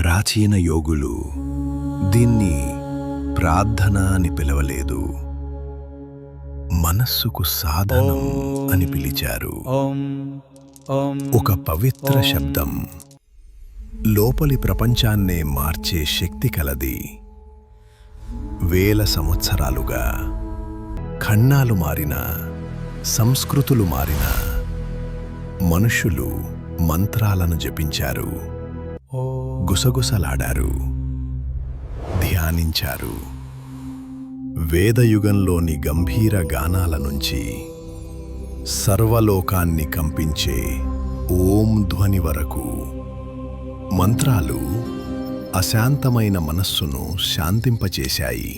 ప్రాచీన యోగులు దీన్ని ప్రార్థన అని పిలవలేదు, మనస్సుకు సాధనం అని పిలిచారు. ఒక పవిత్ర శబ్దం, లోపలి ప్రపంచాన్నే మార్చే శక్తి కలది. వేల సంవత్సరాలుగా ఖండాలు మారినా, సంస్కృతులు మారినా, మనుషులు మంత్రాలను జపించారు, గుసగుసలాడారు, ధ్యానించారు. వేదయుగంలోని గంభీర గానాల నుంచి సర్వలోకాన్ని కంపించే ఓం ధ్వని వరకు మంత్రాలు అశాంతమైన మనస్సును శాంతింపచేశాయి.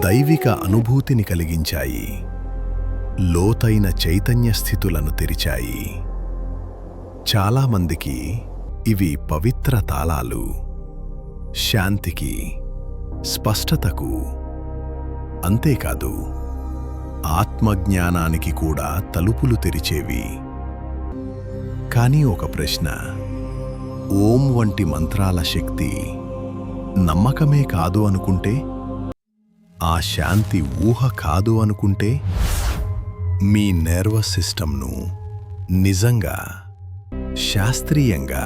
దైవిక అనుభూతిని కలిగించాయి, లోతైన చైతన్య స్థితులను తెరిచాయి. చాలామందికి ఇవి పవిత్ర తాళాలు, శాంతికి, స్పష్టతకు, అంతేకాదు ఆత్మజ్ఞానానికి కూడా తలుపులు తెరిచేవి. కానీ ఒక ప్రశ్న, ఓం వంటి మంత్రాల శక్తి నమ్మకమే కాదు అనుకుంటే, ఆ శాంతి ఊహ కాదు అనుకుంటే, మీ నర్వస్ సిస్టమ్ను నిజంగా శాస్త్రీయంగా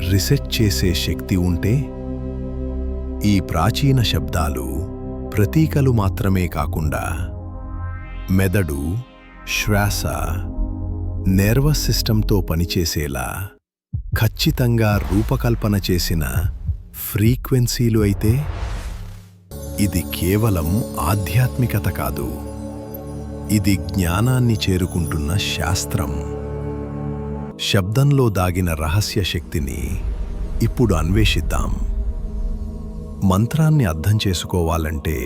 రీసెట్ చేసే శక్తి ఉంటే, ఈ ప్రాచీన శబ్దాలు ప్రతీకలు మాత్రమే కాకుండా మెదడు, శ్వాస, నర్వస్ సిస్టంతో పనిచేసేలా ఖచ్చితంగా రూపకల్పన చేసిన ఫ్రీక్వెన్సీలు అయితే, ఇది కేవలం ఆధ్యాత్మికత కాదు, ఇది జ్ఞానాన్ని చేరుకుంటున్న శాస్త్రం. శబ్దంలో దాగిన రహస్య శక్తిని ఇప్పుడు అన్వేషిద్దాం. మంత్రాన్ని అర్థం చేసుకోవాలంటే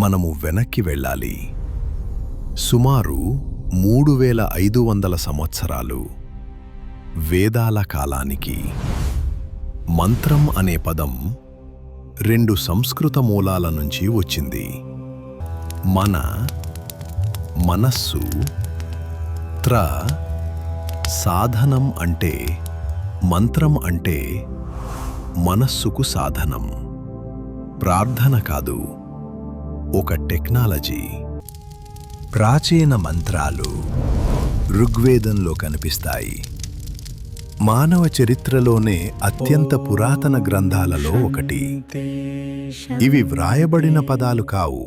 మనము వెనక్కి వెళ్ళాలి. సుమారు 3500 సంవత్సరాలు వేదాల కాలానికి. మంత్రం అనే పదం 2 సంస్కృత మూలాల నుంచి వచ్చింది. మనస్సు, సాధనం అంటే, మంత్రం అంటే మనస్సుకు సాధనం. ప్రార్థన కాదు, ఒక టెక్నాలజీ. ప్రాచీన మంత్రాలు ఋగ్వేదంలో కనిపిస్తాయి. మానవ చరిత్రలోనే అత్యంత పురాతన గ్రంథాలలో ఒకటి. ఇవి వ్రాయబడిన పదాలు కావు.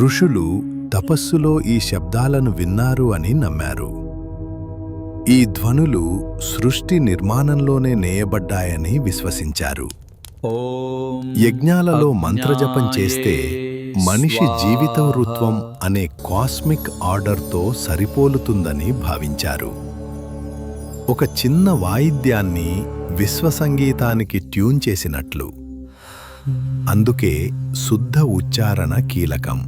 ఋషులు తపస్సులో ఈ శబ్దాలను విన్నారు అని నమ్మారు. ఈ ధ్వనులు సృష్టి నిర్మాణంలోనే నేయబడ్డాయని విశ్వసించారు. యజ్ఞాలలో మంత్రజపం చేస్తే మనిషి జీవిత వృత్వం అనే కాస్మిక్ ఆర్డర్తో సరిపోలుతుందని భావించారు. ఒక చిన్న వాయిద్యాన్ని విశ్వసంగీతానికి ట్యూన్ చేసినట్లు. అందుకే శుద్ధ ఉచ్చారణ కీలకం.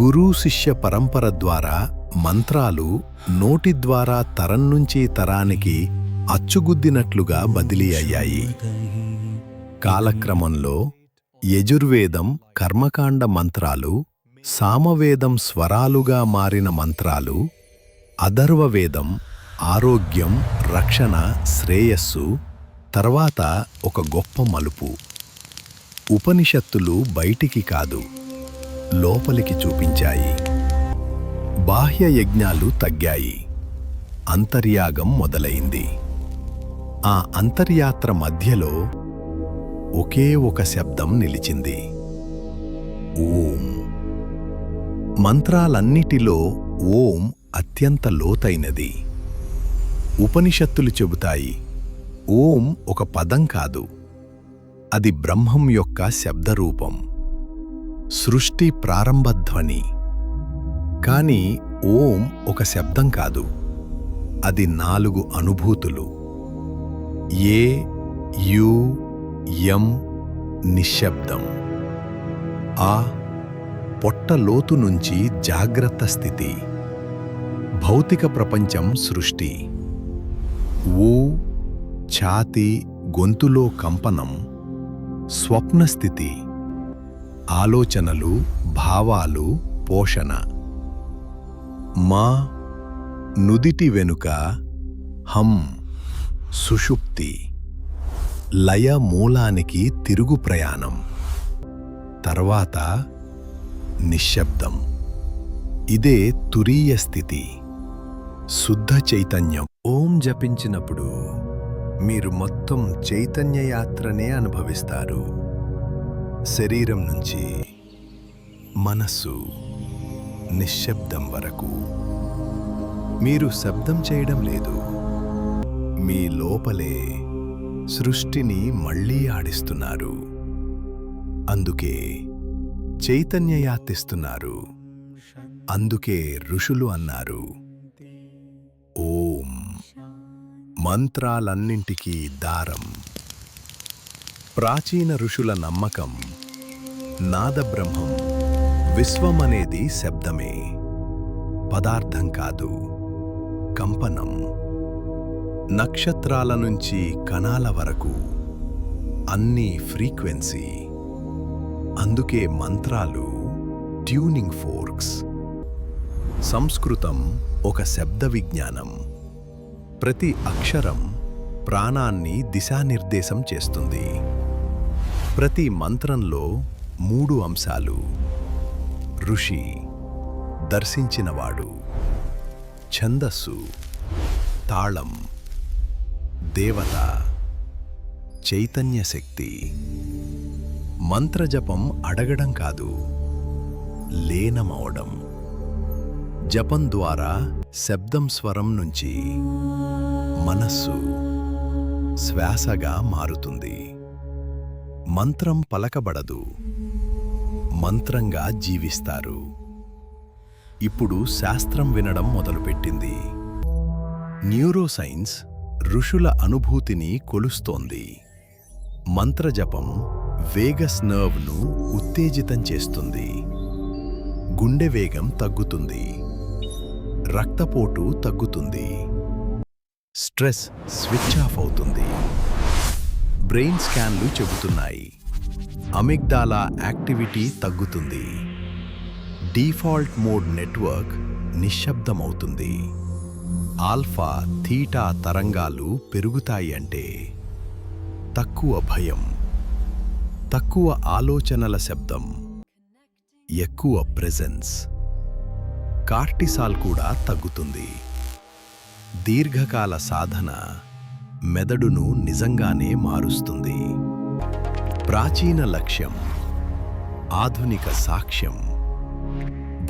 గురు శిష్య పరంపర ద్వారా మంత్రాలు నోటి ద్వారా తరం నుంచి తరానికి అచ్చుగుద్దినట్లుగా బదిలీ అయ్యాయి. కాలక్రమంలో యజుర్వేదం కర్మకాండ మంత్రాలు, సామవేదం స్వరాలుగా మారిన మంత్రాలు, అథర్వవేదం ఆరోగ్యం, రక్షణ, శ్రేయస్సు, తర్వాత ఒక గొప్ప మలుపు. ఉపనిషత్తులు బయటికి కాదు, లోపలికి చూపించాయి. బాహ్య యజ్ఞాలు తగ్గాయి, అంతర్యాగం మొదలైంది. ఆ అంతర్యాత్ర మధ్యలో ఒకే ఒక శబ్దం నిలిచింది, ఓం. మంత్రాలన్నిటిలో ఓం అత్యంత లోతైనది. ఉపనిషత్తులు చెబుతాయి, ఓం ఒక పదం కాదు, అది బ్రహ్మం యొక్క శబ్దరూపం, సృష్టి ప్రారంభధ్వని. కానీ ఓం ఒక శబ్దం కాదు, అది 4 అనుభూతులు. ఏ, యు, యం నిశ్శబ్దం. ఆ పొట్ట లోతు నుంచి జాగ్రత్త స్థితి, భౌతిక ప్రపంచం సృష్టి. ఊ ఛాతి గొంతులో కంపనం, స్వప్నస్థితి, ఆలోచనలు, భావాలు, పోషణ. మా నుదిటి వెనుక హం సుషుప్తి, లయ మూలానికి తిరుగు ప్రయాణం. తర్వాత నిశ్శబ్దం. ఇదే తురీయ స్థితి, శుద్ధ చైతన్యం. ఓం జపించినప్పుడు మీరు మొత్తం చైతన్య యాత్రనే అనుభవిస్తారు. శరీరం నుంచి మనస్సు, నిశ్శబ్దం వరకు. మీరు శబ్దం చేయడం లేదు, మీ లోపలే సృష్టిని మళ్ళీ ఆడిస్తున్నారు. అందుకే చైతన్య యాత్రిస్తున్నారు. అందుకే ఋషులు అన్నారు, ఓం మంత్రాలన్నింటికీ దారం. ప్రాచీన ఋషుల నమ్మకం నాదబ్రహ్మం, విశ్వమనేది శబ్దమే, పదార్థం కాదు, కంపనం. నక్షత్రాల నుంచి కణాల వరకు అన్నీ ఫ్రీక్వెన్సీ. అందుకే మంత్రాలు ట్యూనింగ్ ఫోర్క్స్. సంస్కృతం ఒక శబ్ద విజ్ఞానం. ప్రతి అక్షరం ప్రాణాన్ని దిశానిర్దేశం చేస్తుంది. ప్రతి మంత్రంలో 3 అంశాలు: ఋషి, దర్శించినవాడు; ఛందస్సు, తాళం; దేవత, చైతన్య శక్తి. మంత్రజపం అడగడం కాదు, లీనమవడం. జపం ద్వారా శబ్దం స్వరం నుంచి మనస్సు, శ్వాసగా మారుతుంది. మంత్రం పలకబడదు, మంత్రంగా జీవిస్తారు. ఇప్పుడు శాస్త్రం వినడం మొదలుపెట్టింది. న్యూరోసైన్స్ ఋషుల అనుభూతిని కొలుస్తోంది. మంత్రజపం వేగస్ నర్వ్ను ఉత్తేజితం చేస్తుంది. గుండె వేగం తగ్గుతుంది, రక్తపోటు తగ్గుతుంది, స్ట్రెస్ స్విచ్ ఆఫ్ అవుతుంది. బ్రెయిన్ స్కాన్లు చెబుతున్నాయి, అమిగ్డాలా యాక్టివిటీ తగ్గుతుంది. డిఫాల్ట్ మోడ్ నెట్వర్క్ నిశ్శబ్దమవుతుంది. ఆల్ఫా, థీటా తరంగాలు పెరుగుతాయి. అంటే తక్కువ భయం, తక్కువ ఆలోచనల శబ్దం, ఎక్కువ ప్రెజెన్స్. కార్టిసాల్ కూడా తగ్గుతుంది. దీర్ఘకాల సాధన మెదడును నిజంగానే మారుస్తుంది. ప్రాచీన లక్ష్యం, ఆధునిక సాక్ష్యం.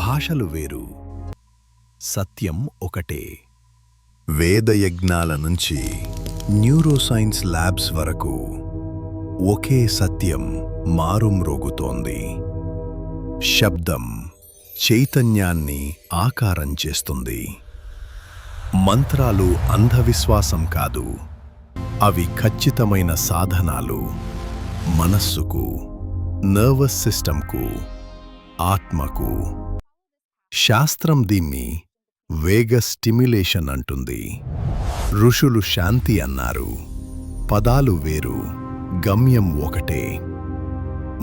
భాషలు వేరు, సత్యం ఒకటే. వేదయజ్ఞాల నుంచి న్యూరోసైన్స్ ల్యాబ్స్ వరకు ఒకే సత్యం మారుమ్రోగుతోంది. శబ్దం చైతన్యాన్ని ఆకారం చేస్తుంది. మంత్రాలు అంధవిశ్వాసం కాదు, అవి ఖచ్చితమైన సాధనాలు. మనస్సుకు, నర్వస్ సిస్టంకు, ఆత్మకు. శాస్త్రం దీన్ని వేగ స్టిమ్యులేషన్ అంటుంది. ఋషులు శాంతి అన్నారు. పదాలు వేరు, గమ్యం ఒకటే.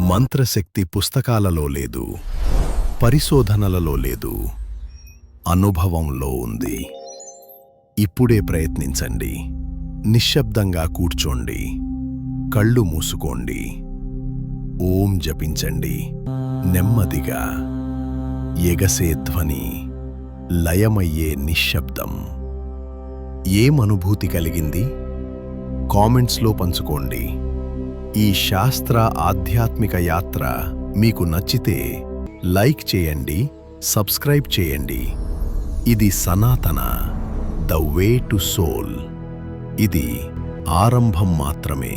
మంత్రశక్తి పుస్తకాలలో లేదు, పరిశోధనలలో లేదు, అనుభవంలో ఉంది. ఇప్పుడే ప్రయత్నించండి. నిశ్శబ్దంగా కూర్చోండి, కళ్ళు మూసుకోండి, ఓం జపించండి. నెమ్మదిగా ఎగసే ధ్వని, లయమయ్యే నిశ్శబ్దం. ఏమనుభూతి కలిగింది? కామెంట్స్లో పంచుకోండి. ఈ శాస్త్ర ఆధ్యాత్మిక యాత్ర మీకు నచ్చితే లైక్ చేయండి, సబ్స్క్రైబ్ చేయండి. ఇది సనాతన, ద వే టు సోల్. ఇది ఆరంభం మాత్రమే.